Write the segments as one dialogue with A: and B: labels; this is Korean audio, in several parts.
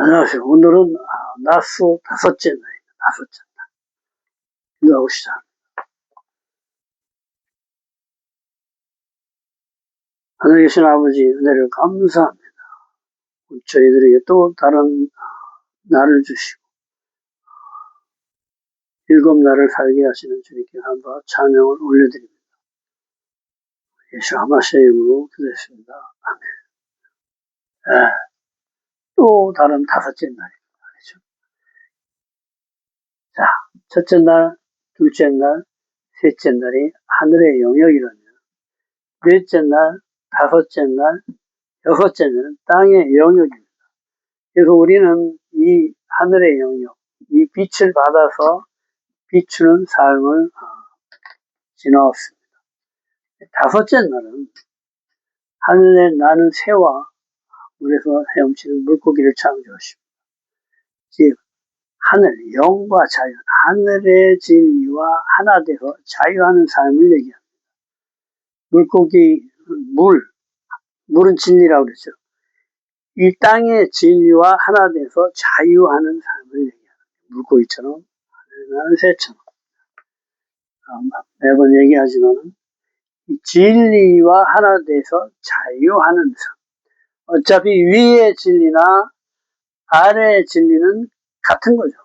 A: 안녕하세요. 오늘은 낮수 다섯째 날입니다. 다섯째 날. 기도하고 시작합니다. 하늘에 계신 아버지 은혜를 감사합니다. 저희들에게 또 다른 날을 주시고 일곱 날을 살게 하시는 주님께 감사와 찬양을 올려드립니다. 예수 하마시의 이름으로 기도했습니다. 아멘. 네, 또 다른 다섯째 날입니다. 그렇죠? 자, 첫째 날, 둘째 날, 셋째 날이 하늘의 영역이라면 넷째 날, 다섯째 날, 여섯째 날은 땅의 영역입니다. 그래서 우리는 이 하늘의 영역, 이 빛을 받아서 비추는 삶을 지나왔습니다. 다섯째 날은 하늘에 나는 새와 물에서 헤엄치는 물고기를 창조하십니다. 즉 하늘, 영과 자유, 하늘의 진리와 하나 되어 자유하는 삶을 얘기합니다. 물고기, 물은 진리라고 그랬죠. 이 땅의 진리와 하나 돼서 자유하는 삶을 얘기합니다. 물고기처럼, 하늘에 나는 새처럼. 매번 얘기하지만 진리와 하나 돼서 자유하는 삶. 어차피 위의 진리나 아래의 진리는 같은 거죠.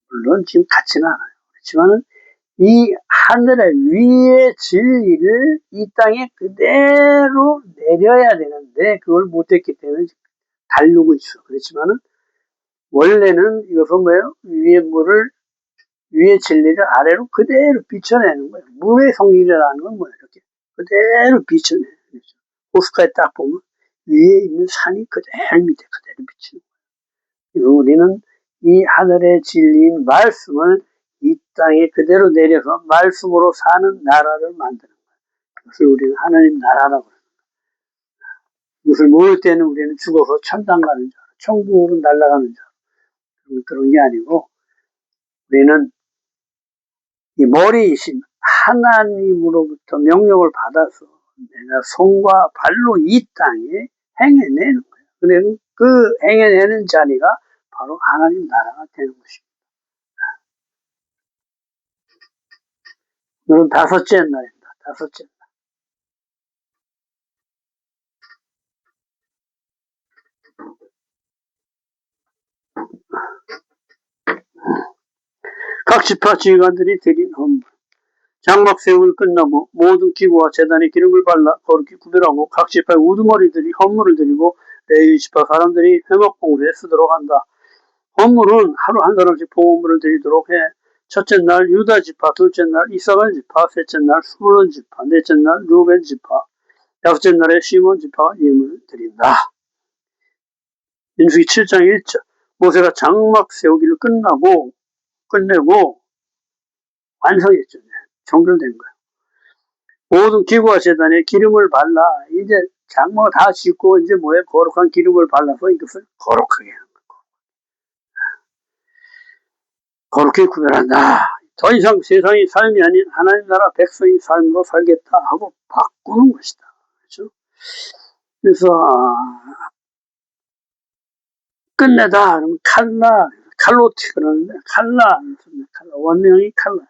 A: 물론 지금 같지는 않아요. 그렇지만 이 하늘의 위의 진리를 이 땅에 그대로 내려야 되는데 그걸 못했기 때문에 다루고 있어. 그렇지만은 원래는 이것은 뭐예요? 위의 진리를 아래로 그대로 비춰내는 거예요. 물의 성질이라는 건 뭐예요? 이렇게 그대로 비춰내는 거죠. 호숫가에 딱 보면 위에 있는 산이 그대로 밑에 그대로 비치는 거예요. 우리는 이 하늘의 진리인 말씀을 이 땅에 그대로 내려서 말씀으로 사는 나라를 만드는 거예요. 그것을 우리는 하나님 나라라고 해요. 이것을 모를 때는 우리는 죽어서 천당 가는 줄 알아. 천국으로 날아가는 줄 알아. 그런 게 아니고 우리는 이 머리이신 하나님으로부터 명령을 받아서 내가 손과 발로 이 땅에 행해내는 거예요. 그래서 그 행해내는 자리가 바로 하나님 나라가 되는 것입니다. 오늘은 다섯째 날입니다. 다섯째 날. 각 지파 지휘관들이 드린 헌물. 장막 세움을 끝나고 모든 기구와 제단에 기름을 발라 거룩히 구별하고 각 지파의 우두머리들이 헌물을 드리고 레위 지파 사람들이 회막 봉사에 쓰도록 한다. 헌물은 하루 한 사람씩 봉헌물을 드리도록 해. 첫째 날 유다 지파, 둘째 날 이사갈 지파, 셋째 날 스불론 지파, 넷째 날 루벤 지파, 다섯째 날에 시몬 지파가 예물을 드린다. 민수기 7장 1절. 모세가 장막 세우기를 끝내고 완성했죠. 종결된 거예요. 모든 기구와 제단에 기름을 발라. 이제 장막 다 짓고 이제 뭐에 거룩한 기름을 발라서 이것을 거룩하게 하는 거예요. 거룩히 구별한다. 더 이상 세상의 삶이 아닌 하나님 나라 백성의 삶으로 살겠다 하고 바꾸는 것이다. 그렇죠? 그래서 끝내다 그러면 칼로티 그러는데 칼라 원명이 칼라.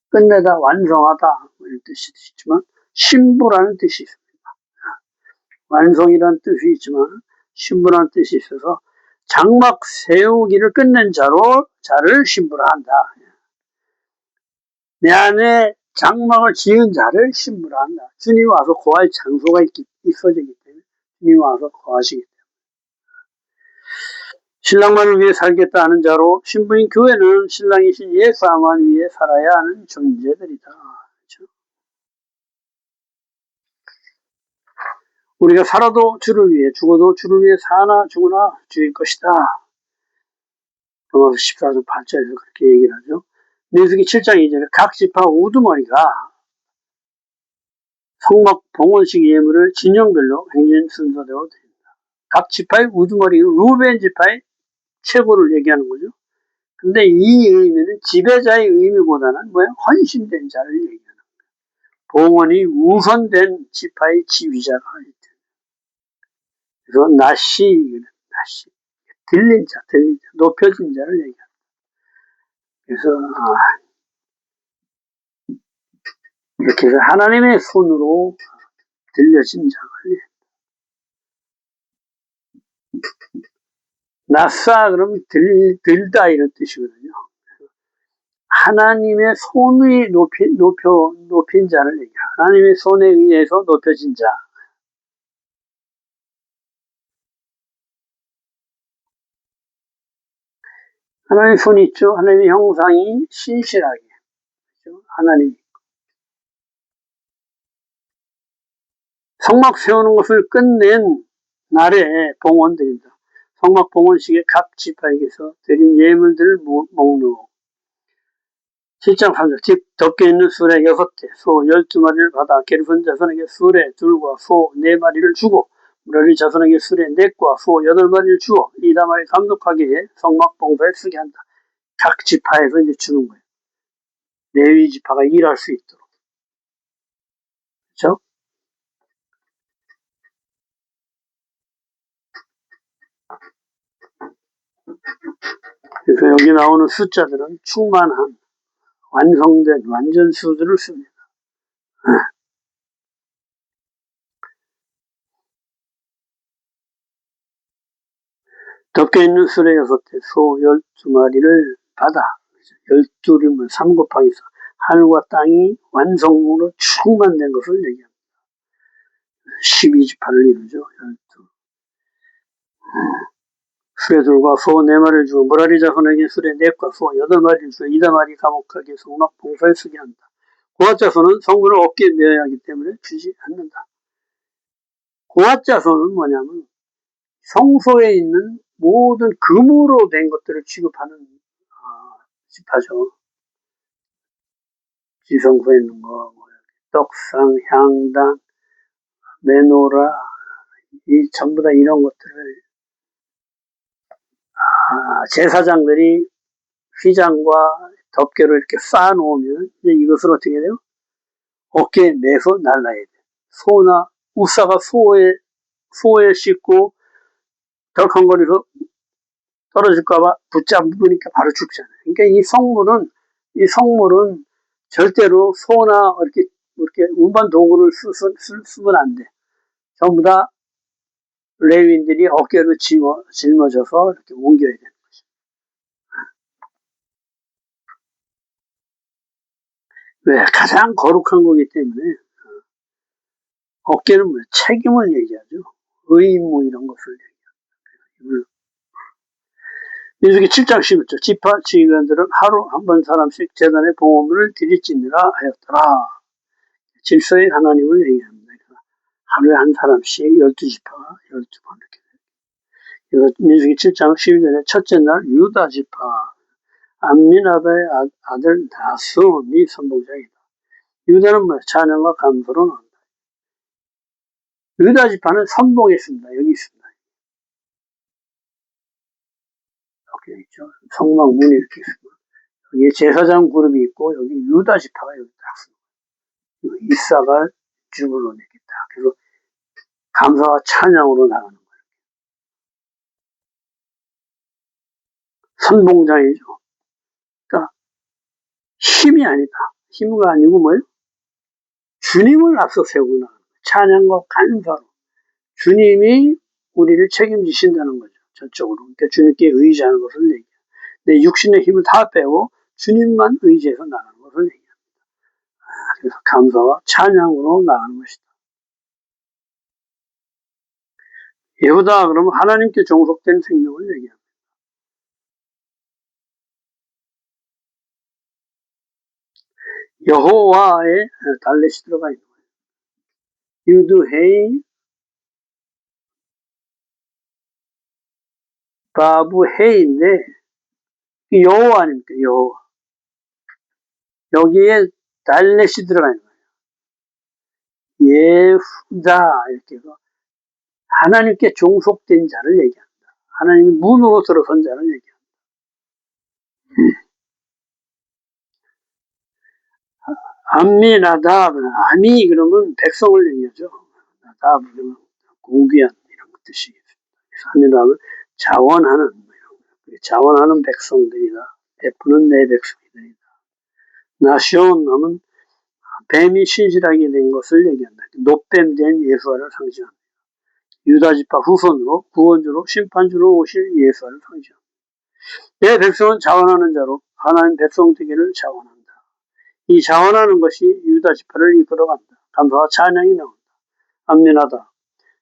A: 끝내다 완성하다 이런 뜻이 있지만 신부라는 뜻이 있습니다. 완성이라는 뜻이 있지만 신부라는 뜻이 있어서 장막 세우기를 끝낸 자를 신부라 한다. 내 안에 장막을 지은 자를 신부라 한다. 주님이 와서 거할 장소가 있어지기 때문에 주님이 와서 거하시기 때문에 신랑만을 위해 살겠다 하는 자로 신부인 교회는 신랑이신 예수만 위해 살아야 하는 존재들이다. 그렇죠? 우리가 살아도 주를 위해 죽어도 주를 위해 사나 죽으나 주일 것이다. 로마서 14장 8절에서 그렇게 얘기를 하죠. 민수기 7장 2절에 각 지파 우두머리가 성막 봉헌식 예물을 진영별로 행진 순서대로 드립니다. 각 지파의 우두머리, 루벤 지파의 최고를 얘기하는 거죠. 근데 이 의미는 지배자의 의미보다는 헌신된 자를 얘기하는 거예요. 봉헌이 우선된 지파의 지휘자가 있다. 그래서 나시, 들린 자, 높여진 자를 얘기합니다. 그래서 이렇게 해서 하나님의 손으로 들려진 자를 나사 그러면 들다 이런 뜻이거든요. 하나님의 손이 높인 자를 얘기해요. 하나님의 손에 의해서 높여진 자. 하나님의 손이 있죠. 하나님의 형상이 신실하게. 그렇죠? 하나님. 성막 세우는 것을 끝낸 날에 봉헌드린다. 성막 봉헌식에 각 지파에게서 드린 예물들 목록. 7장 3절 집 덮여 있는 수레 6대 소 12마리를 받아 게르손 자손에게 수레 둘과 소 4마리를 주고 무라리 자손에게 수레 4과 소 8마리를 주어 이다말이 감독하게 해 성막 봉사에 쓰게 한다. 각 지파에서 이제 주는 거예요. 레위 지파가 일할 수 있도록. 그렇죠? 그래서 여기 나오는 숫자들은 충만한 완성된 완전 수들을 씁니다. 덮여 있는 수레 6대 소 12마리를 받아 12림은 3 곱하기 4 하늘과 땅이 완성으로 충만된 것을 얘기합니다. 12지파를 이루죠. 12. 수레들과 소 4마리를 주고 무라리 자손에게 수레 4과 소 8마리를 주어 이다말이 감옥하게 성막 봉사에 쓰게 한다. 고앗 자손은 성문을 어깨에 메어야 하기 때문에 주지 않는다. 고앗 자손은 뭐냐면 성소에 있는 모든 금으로 된 것들을 취급하는 지파죠. 지성소에 있는 거, 떡상, 향단, 메노라, 이 전부 다 이런 것들을 제사장들이 휘장과 덮개로 이렇게 쌓아놓으면 이제 이것을 어떻게 돼요? 어깨에 매서 날라야 돼. 소나 우사가 소에 싣고 덜컹거리서 떨어질까봐 붙잡으니까 바로 죽잖아요. 그러니까 이 성물은 절대로 소나 이렇게 운반 도구를 쓰면 안 돼. 전부 다 레위인들이 어깨로 짊어져서 이렇게 옮겨야 되는 거죠. 왜? 가장 거룩한 거기 때문에 어깨는 뭐 책임을 얘기하죠. 의무 이런 것을 얘기합니다. 민수기 7장 11절 지파 지휘관들은 하루 한 번 사람씩 재단에 봉헌물을 드릴지니라 하였더라. 질서의 하나님을 얘기합니다. 하루에 한 사람씩 12지파가 12번 이렇게 돼요. 민수기 7장 12절에 첫째 날 유다 지파 암미나다의 아들 나스온이 선봉자이다. 유다는 뭐야? 찬양과 감사로 나온다. 유다 지파는 선봉했습니다. 여기 있습니다. 이렇게 있죠. 성막 문이 이렇게 있습니다. 여기에 제사장 그룹이 있고 여기 유다 지파가 여기 딱 있습니다. 이사갈 주불론 이렇게 딱. 그래서 감사와 찬양으로 나가는 거예요. 선봉장이죠. 그러니까 힘이 아니다. 힘가 아니고 뭐예요? 주님을 앞서 세우고 나가는 거예요. 찬양과 감사로. 주님이 우리를 책임지신다는 거죠. 저쪽으로. 그러니까 주님께 의지하는 것을 얘기해요. 내 육신의 힘을 다 빼고 주님만 의지해서 나가는 것을 얘기합니다. 그래서 감사와 찬양으로 나가는 것이다. 예후다 그러면 하나님께 종속된 생명을 얘기합니다. 여호와의 달렛이 들어가 있는 거예요. 유드헤이 바브헤이인데 여호와 아닙니까? 여호와. 여기에 달렛이 들어가 있는 거예요. 예후다 이렇게 해서 하나님께 종속된 자를 얘기합니다. 하나님의 문으로 들어선 자를 얘기합니다. 암미나답, 암이 그러면 백성을 얘기하죠. 나답 그러면 고귀한 이런 것. 뜻이겠습니다. 합리다함은 자원하는 백성들이다. 베푸는 내 백성이다. 나시온 하면 뱀이 신실하게 된 것을 얘기한다. 노뱀 된 예수와를 상징합니다. 유다지파 후손으로 구원주로 심판주로 오실 예수와를 상징합니다. 내 백성은 자원하는 자로 하나님 백성 되기를 자원한다. 이 자원하는 것이 유다지파를 이끌어간다. 감사와 찬양이 나온다. 안면하다.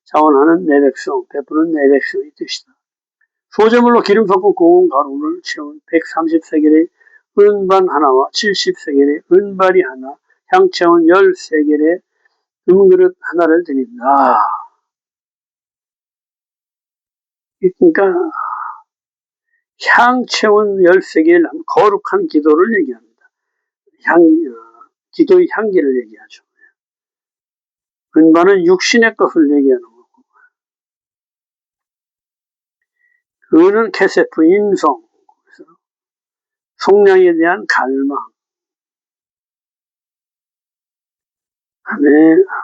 A: 자원하는 내 백성, 베푸는 내 백성의 뜻이다. 소재물로 기름 섞은 고운 가루를 채운 130세겔의 은반 하나와 70세겔의 은발이 하나, 향 채운 10세겔의 금그릇 하나를 드린다. 그러니까 향 채운 10세겔 거룩한 기도를 얘기합니다. 기도의 향기를 얘기하죠. 은반은 육신의 것을 얘기하는 거고, 은은 케세프, 인성, 성량에 대한 갈망.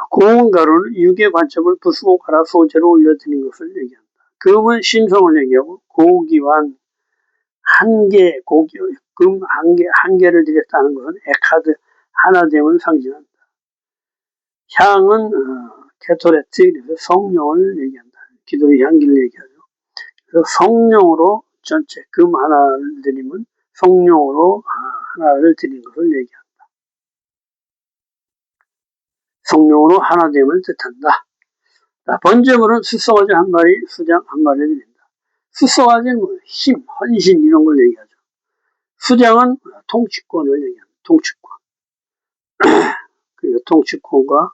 A: 고운 가루는 육의 관점을 부수고 갈아 소재로 올려드린 것을 얘기한다. 금은 신성을 얘기하고 고기완 한계, 금 한계를 드렸다는 것은 에카드 하나됨을 상징한다. 향은 케토레트, 그래서 성령을 얘기한다. 기도의 향기를 얘기하죠. 그래서 성령으로 전체 금 하나를 드리면 성령으로 하나를 드린 것을 얘기한다. 성령으로 하나됨을 뜻한다. 번제물은 수송아지 한 마리, 수장 한 마리를 드린다. 수송아지는 힘, 헌신 이런 걸 얘기하죠. 수장은 통치권을 얘기합니다. 통치권. 그리고 통치권과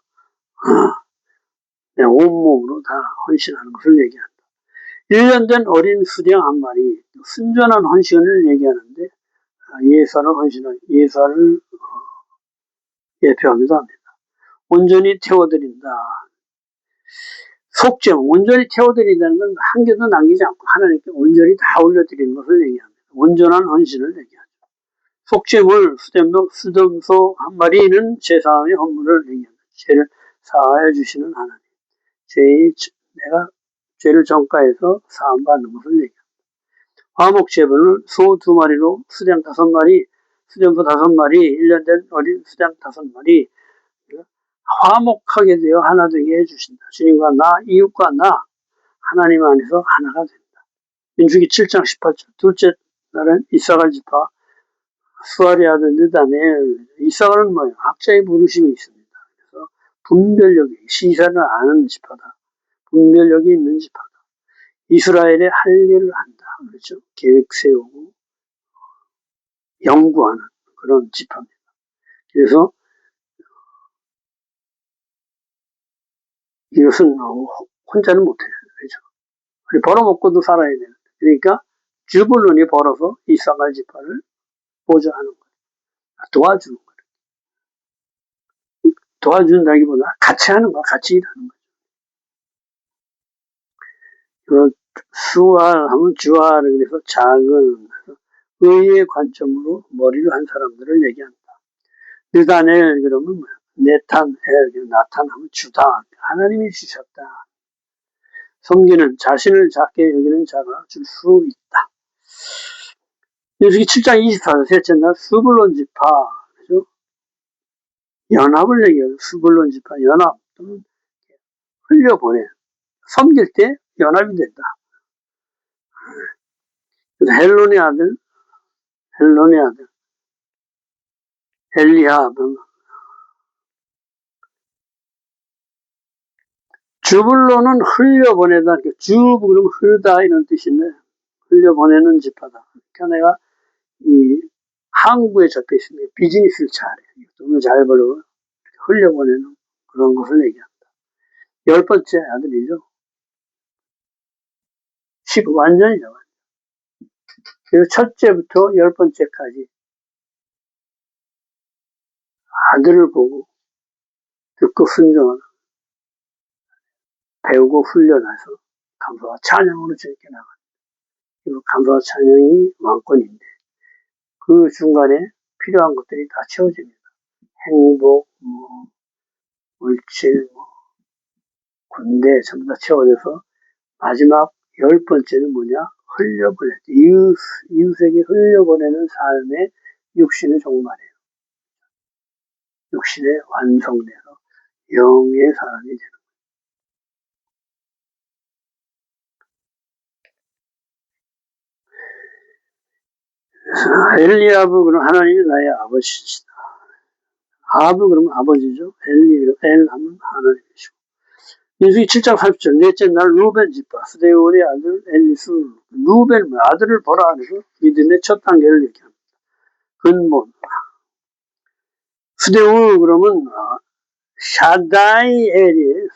A: 내 온몸으로 다 헌신하는 것을 얘기한다. 1년 된 어린 수장 한 마리, 순전한 헌신을 얘기하는데 예사를 예표하기도 합니다. 온전히 태워드린다. 속죄, 온전히 태워드린다는 건 한 개도 남기지 않고 하나님께 온전히 다 올려드리는 것을 얘기합니다. 온전한 헌신을 얘기하죠. 속죄물, 수염소 한 마리는 제사함의 헌물을 얘기합니다. 죄를 사하여 주시는 하나님. 내가 죄를 전가해서 사함받는 것을 얘기합니다. 화목제물은 소 2마리로 수장 5마리, 수염소 5마리, 1년 된 어린 수장 5마리, 화목하게 되어 하나 되게 해주신다. 주님과 나, 이웃과 나, 하나님 안에서 하나가 된다. 민수기 7장 18절. 둘째 날은 이사갈 지파, 수아리 아들 느다넬. 이사갈은 뭐예요? 학자의 부르심이 있습니다. 그래서 분별력이, 시사를 아는 지파다. 분별력이 있는 지파다. 이스라엘의 할 일을 한다. 그렇죠? 계획 세우고, 연구하는 그런 지파입니다. 그래서 이것은 혼자는 못해요. 그렇죠? 우리 벌어먹고도 살아야 되는데. 그러니까 주불론이 벌어서 이사갈 지파를 보좌하는 거예요. 도와주는 거예요. 도와준다기보다 같이 하는 거야. 같이 일하는 거예요. 수알 하면 주알을 그래서 작은 의의 관점으로 머리를 한 사람들을 얘기한다. 느다넬 그러면 뭐야? 나탄하면 주다. 하나님이 주셨다. 섬기는 자신을 작게 여기는 자가 줄 수 있다. 민수기 7장 24절 셋째 날 스불론 지파, 그죠? 연합을 얘기해요. 스불론 지파 연합 또는 흘려보내. 섬길 때 연합이 된다. 헬론의 아들 엘리압. 주불로는 흘려보내다. 주불은 흐르다 이런 뜻인데 흘려보내는 지파다. 그러니까 내가 이 항구에 적혀 있습니다. 비즈니스를 잘해. 돈을 잘 벌어 흘려보내는 그런 것을 얘기합니다. 10번째 아들이죠. 완전이죠. 그래서 첫째부터 10번째까지 아들을 보고 듣고 순종하는 배우고 훈련해서 감사와 찬양으로 즐겨 나가는 그리고 감사와 찬양이 왕권인데 그 중간에 필요한 것들이 다 채워집니다. 행복, 물질, 군대 전부 다 채워져서 마지막 10번째는 뭐냐? 흘려보내. 이웃에게 흘려보내는 삶의 육신의 종말이에요. 육신에 완성돼서 영의 사람이 되는 거예요. 엘리야브, 그럼 하나님이 나의 아버지시다. 아브, 그러면 아버지죠. 엘리, 그럼 엘 하면 하나님이시고. 민수기 7장 30절, 넷째 날 루벤 집파, 스데울의 아들 엘리수, 루벤, 아들을 보라 하면서 믿음의 첫 단계를 얘기합니다. 근본. 스데울, 그러면, 샤다이 엘이에요.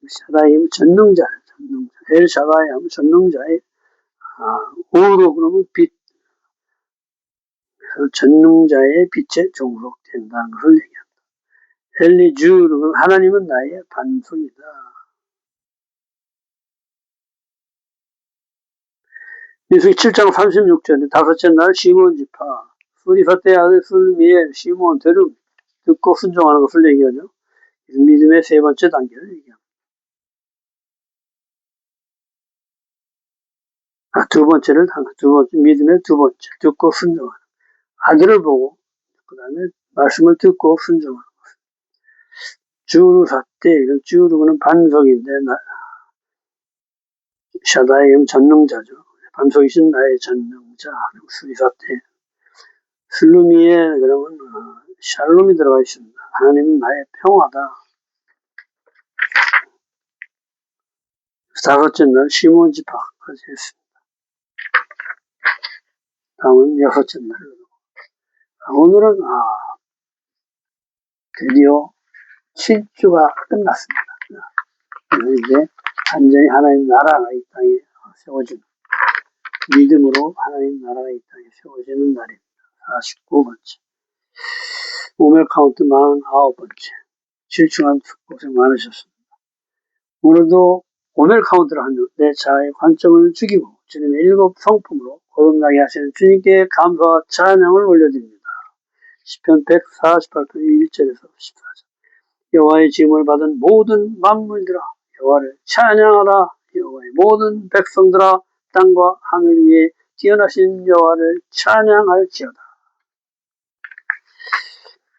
A: 샤다이 하면 전능자, 엘 샤다이 하면 전능자의, 우로 그러면 빛, 전능자의 빛에 종속된다는 것을 얘기합니다. 엘리주, 그러면 하나님은 나의 반석이다. 민수기 7장 36절에 다섯째 날 시몬 지파, 수리사대 아들 술미엘, 시몬 데름, 듣고 순종하는 것을 얘기하죠. 믿음의 세 번째 단계를 얘기합니다. 믿음의 두 번째, 듣고 순종하는. 아들을 보고, 그 다음에 말씀을 듣고 순종하는 것. 주루사대, 주루는 반석인데, 샤다이임 전능자죠. 반석이신 나의 전능자, 수리사대. 슬루미에, 그러면, 샬롬이 들어가 있습니다. 하나님은 나의 평화다. 다섯째 날 시몬 지파까지 했습니다. 다음은 여섯째 날. 오늘은 드디어 7주가 끝났습니다. 그래서 이제 완전히 하나님 나라가 이 땅에 세워지는, 믿음으로 하나님 나라가 이 땅에 세워지는 날입니다. 49번째. 오멜 카운트 49번째. 7주간 고생 많으셨습니다. 오늘도 오멜 카운트를 하며 내 자아의 관점을 죽이고 주님의 7 성품으로 거듭나게 하시는 주님께 감사와 찬양을 올려드립니다. 시편 148편 1절에서 14절. 여호와의 지음을 받은 모든 만물들아 여호와를 찬양하라. 여호와의 모든 백성들아 땅과 하늘 위에 뛰어나신 여호와를 찬양할지어다.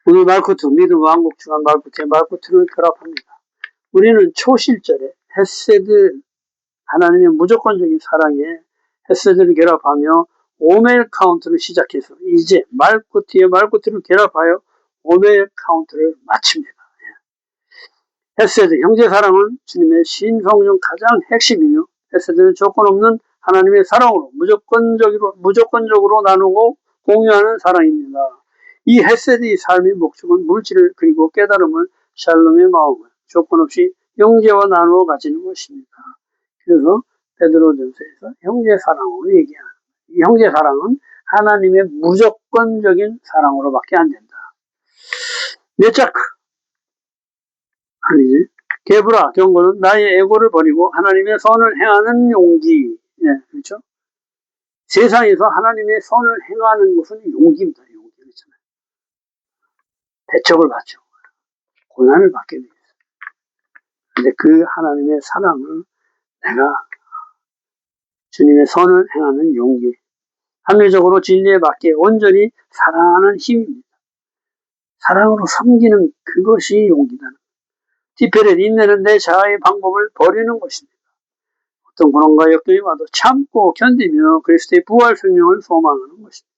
A: 오늘 말쿠트, 믿음 왕국 주간 말쿠트의 말쿠트를 결합합니다. 우리는 초실절에 헤세드, 하나님의 무조건적인 사랑에 헤세드를 결합하며 오멜 카운트를 시작해서 이제 말쿠트의 말쿠트를 결합하여 오멜 카운트를 마칩니다. 헤세드, 형제사랑은 주님의 신성 중 가장 핵심이며 헤세드는 조건 없는 하나님의 사랑으로 무조건적으로 나누고 공유하는 사랑입니다. 이 헤세드의 삶의 목적은 물질을 그리고 깨달음을 샬롬의 마음을 조건 없이 형제와 나누어 가지는 것입니다. 그래서 베드로전서에서 형제사랑으로 얘기하는, 이 형제사랑은 하나님의 무조건적인 사랑으로밖에 안 된다. 넷자크, 아니지. 게브라, 경고는 나의 에고를 버리고 하나님의 선을 행하는 용기. 네, 그렇죠? 세상에서 하나님의 선을 행하는 것은 용기입니다. 용기. 그렇잖아요. 배척을 받죠. 고난을 받게 되겠어요. 근데 그 하나님의 사랑을 내가 주님의 선을 행하는 용기. 합리적으로 진리에 맞게 온전히 사랑하는 힘입니다. 사랑으로 섬기는 그것이 용기다. 티페렛, 인내는 내 자아의 방법을 버리는 것입니다. 어떤 고난과 역경이 와도 참고 견디며 그리스도의 부활 생명을 소망하는 것입니다.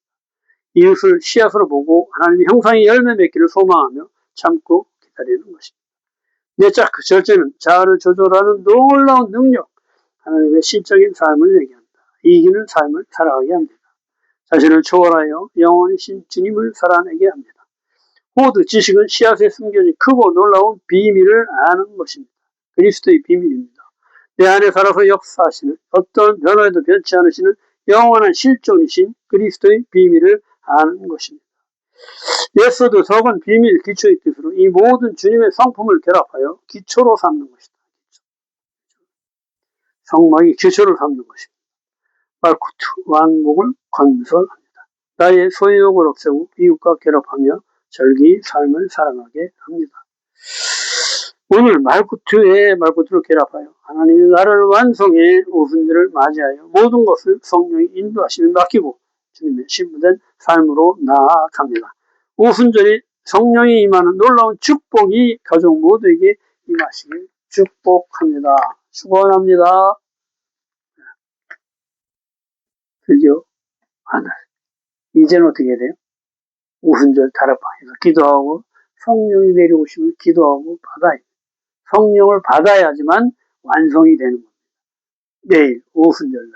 A: 이웃을 씨앗으로 보고 하나님의 형상의 열매 맺기를 소망하며 참고 기다리는 것입니다. 넷째, 그 절제는 자아를 조절하는 놀라운 능력, 하나님의 신적인 삶을 얘기합니다. 이기는 삶을 살아가게 합니다. 자신을 초월하여 영원히 신 주님을 살아내게 합니다. 호드, 지식은 씨앗에 숨겨진 크고 놀라운 비밀을 아는 것입니다. 그리스도의 비밀입니다. 내 안에 살아서 역사하시는, 어떤 변화에도 변치 않으시는 영원한 실존이신 그리스도의 비밀을 아는 것입니다. 예서도 적은 비밀, 기초의 뜻으로 이 모든 주님의 성품을 결합하여 기초로 삼는 것이다. 성막이 기초를 삼는 것입니다. 말쿠트, 왕국을 건설합니다. 나의 소유욕을 없애고 이웃과 결합하며 절기 삶을 살아가게 합니다. 오늘 말구트에 말구트를 결합하여 하나님의 나라를 완성해 오순절을 맞이하여 모든 것을 성령의 인도하심에 맡기고 주님의 신부된 삶으로 나아갑니다. 오순절이 성령이 임하는 놀라운 축복이 가족 모두에게 임하시길 축복합니다. 축원합니다. 드디어 하늘. 이제는 어떻게 해야 돼요? 오순절 다락방에서 기도하고 성령이 내려오시면 기도하고 받아야 돼요. 성령을 받아야지만 완성이 되는 겁니다. 내일 오순절날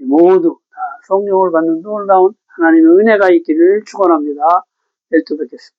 A: 모두 다 성령을 받는 놀라운 하나님의 은혜가 있기를 축원합니다. 내일 또 뵙겠습니다.